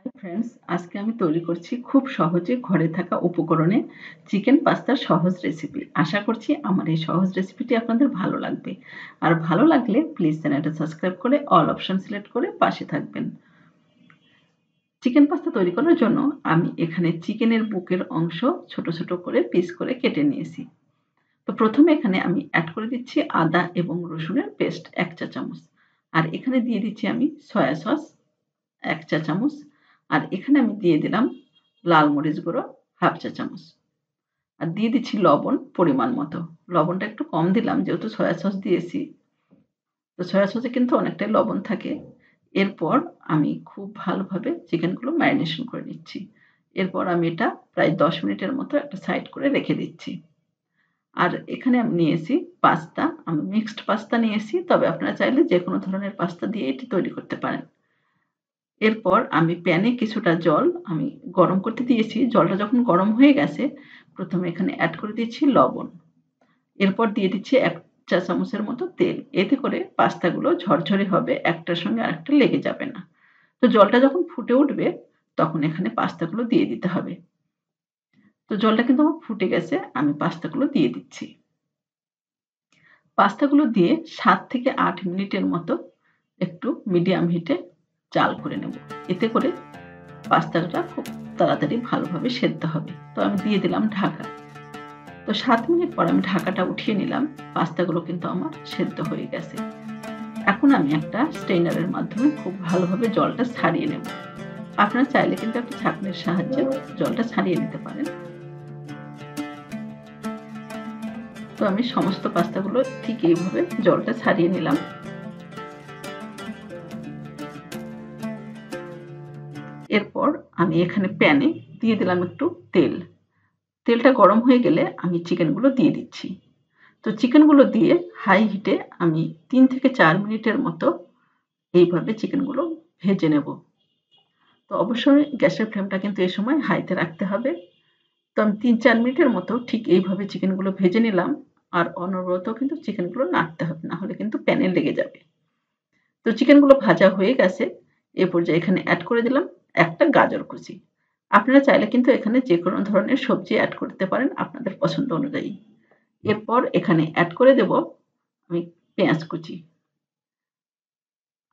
Friends, আজকে আমি তৈরি করছি খুব সহজে ঘরে থাকা উপকরণে চিকেন পাস্তার সহজ রেসিপি। আশা করছি আমার এই সহজ রেসিপিটি আপনাদের ভালো লাগবে। আর ভালো লাগলে প্লিজ চ্যানেলটা সাবস্ক্রাইব করে অল অপশন সিলেক্ট করে পাশে থাকবেন। চিকেন পাস্তা তৈরি করার জন্য আমি এখানে চিকেনের বুকের অংশ ছোট ছোট করে পিস করে কেটে নিয়েছি। তো প্রথমে এখানে আমি অ্যাড করে দিচ্ছি আদা এবং রসুনের পেস্ট 1 চা চামচ। আর এখানে দিয়ে দিচ্ছি আমি সয়া সস 1 চা চামচ। আর এখানে আমি দিয়ে দিলাম লাল মরিচ গুঁড়ো 1/2 চা চামচ। আর দিয়ে দিচ্ছি লবণ পরিমাণ মতো। লবণটা একটু কম দিলাম যেহেতু সয়া সস দিয়েছি। তো সয়া সসে কিন্তু অনেকটাই লবণ থাকে। এরপর আমি খুব ভালোভাবে চিকেনগুলো ম্যারিনেশন করে নিচ্ছি। এরপর আমি এটা প্রায় 10 মিনিটের মতো একটা সাইড করে রেখে দিচ্ছি। আর এখানে আমি নিয়েছি পাস্তা। আমি মিক্সড পাস্তা নিয়েছি। তবে আপনারা চাইলে যেকোনো ধরনের পাস্তা দিয়ে এটি তৈরি করতে পারেন। এরপর আমি প্যানে কিছুটা জল আমি গরম করতে দিয়েছি। জলটা যখন গরম হয়ে গেছে, প্রথমে এখানে অ্যাড করে দিচ্ছি লবণ। এরপর দিয়ে দিচ্ছি 1 চা চামচের মতো তেল। এতে করে পাস্তাগুলো ঝরঝরে হবে, একটার সঙ্গে আরেকটা লেগে যাবে না। তো জলটা যখন ফুটে উঠবে, তখন এখানে পাস্তাগুলো দিয়ে দিতে হবে। তো জলটা কিন্তু আমার ফুটে গেছে। আমি পাস্তাগুলো দিয়ে দিচ্ছি। পাস্তাগুলো দিয়ে 7 থেকে 8 মিনিটের মতো একটু মিডিয়াম হিটে জাল করে নেব। এতে করে পাস্তাটা খুব তাড়াতাড়ি ভালোভাবে সেদ্ধ হবে। তো আমি দিয়ে দিলাম ঢাকা। তো 7 মিনিট পর আমি ঢাকাটা উঠিয়ে নিলাম। পাস্তাগুলো কিন্তু আমার সেদ্ধ হয়ে গেছে। এখন আমি একটা স্ট্রেইনারের মাধ্যমে খুব ভালোভাবে জলটা ছাড়িয়ে নেব। আপনারা চাইলে কিন্তু একটা ছাঁকনির সাহায্যে জলটা ছাড়িয়ে নিতে পারেন। তো আমি সমস্ত পাস্তাগুলো ঠিক এইভাবে জলটা ছাড়িয়ে নিলাম। এরপর আমি এখানে প্যানে দিয়ে দিলাম একটু তেল। তেলটা গরম হয়ে গেলে আমি চিকেনগুলো দিয়ে দিচ্ছি। তো চিকেনগুলো দিয়ে হাই হিটে আমি 3 থেকে 4 মিনিটের মতো এইভাবে চিকেনগুলো ভেজে নেব। তো অবশ্যই গ্যাসের ফ্লেমটা কিন্তু এই সময় হাইতে রাখতে হবে। তো আমি 3-4 মিনিটের মতো ঠিক এইভাবে চিকেনগুলো ভেজে নিলাম। আর অনবরত কিন্তু চিকেনগুলো নাড়তে হবে, না হলে কিন্তু প্যানে লেগে যাবে। তো চিকেনগুলো ভাজা হয়ে গেছে। এ পর্যায়ে এখানে অ্যাড করে দিলাম একটা গাজর কুচি। আপনারা চাইলে কিন্তু এখানে যেকোনো ধরনের সবজি অ্যাড করতে পারেন আপনাদের পছন্দ অনুযায়ী। এরপর এখানে অ্যাড করে দেব আমি পেঁয়াজ কুচি।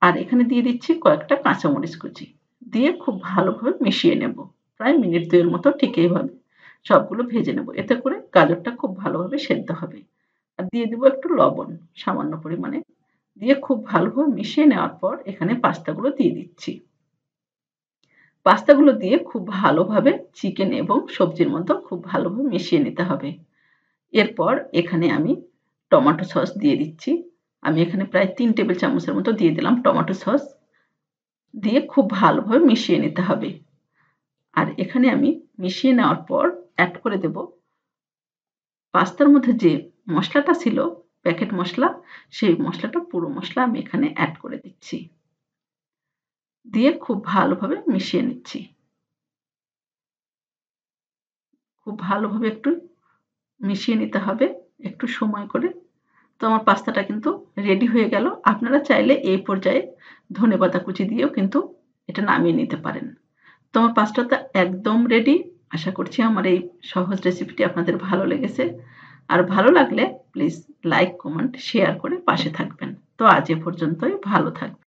আর এখানে দিয়ে দিচ্ছি কয়েকটা কাঁচামরিচ কুচি। দিয়ে খুব ভালোভাবে মিশিয়ে নেব। প্রায় মিনিট 2 এর মতো ঠিক এইভাবে সবগুলো ভেজে নেব। এতে করে গাজরটা খুব ভালোভাবে সেদ্ধ হবে। আর দিয়ে দেব একটু লবণ সামান্য পরিমাণে। দিয়ে খুব ভালোভাবে মিশিয়ে নেওয়ার পর এখানে পাস্তাগুলো দিয়ে দিচ্ছি। পাস্তাগুলো দিয়ে খুব ভালোভাবে চিকেন এবং সবজির মতো খুব ভালোভাবে মিশিয়ে নিতে হবে। এরপর এখানে আমি টমেটো সস দিয়ে দিচ্ছি। আমি এখানে প্রায় 3 টেবিল চামচের মতো দিয়ে দিলাম টমেটো সস। দিয়ে খুব ভালোভাবে মিশিয়ে নিতে হবে। আর এখানে আমি মিশিয়ে নেওয়ার পর অ্যাড করে দেব পাস্তার মধ্যে যে মসলাটা ছিল, প্যাকেট মসলা, সেই মসলাটা পুরো মসলা আমি এখানে অ্যাড করে দিচ্ছি। দিয়ে খুব ভালোভাবে মিশিয়ে নিচ্ছি। খুব ভালোভাবে একটু মিশিয়ে নিতে হবে একটু সময় করে। তো আমার পাস্তাটা কিন্তু রেডি হয়ে গেল। আপনারা চাইলে এই পর্যায়ে ধনেপাতা কুচি দিয়েও কিন্তু এটা নামিয়ে নিতে পারেন। তো আমার পাস্তাটা একদম রেডি। আশা করছি আমার এই সহজ রেসিপিটি আপনাদের ভালো লেগেছে। আর ভালো লাগলে প্লিজ লাইক, কমেন্ট, শেয়ার করে পাশে থাকবেন। তো আজ এ পর্যন্তই। ভালো থাকবেন।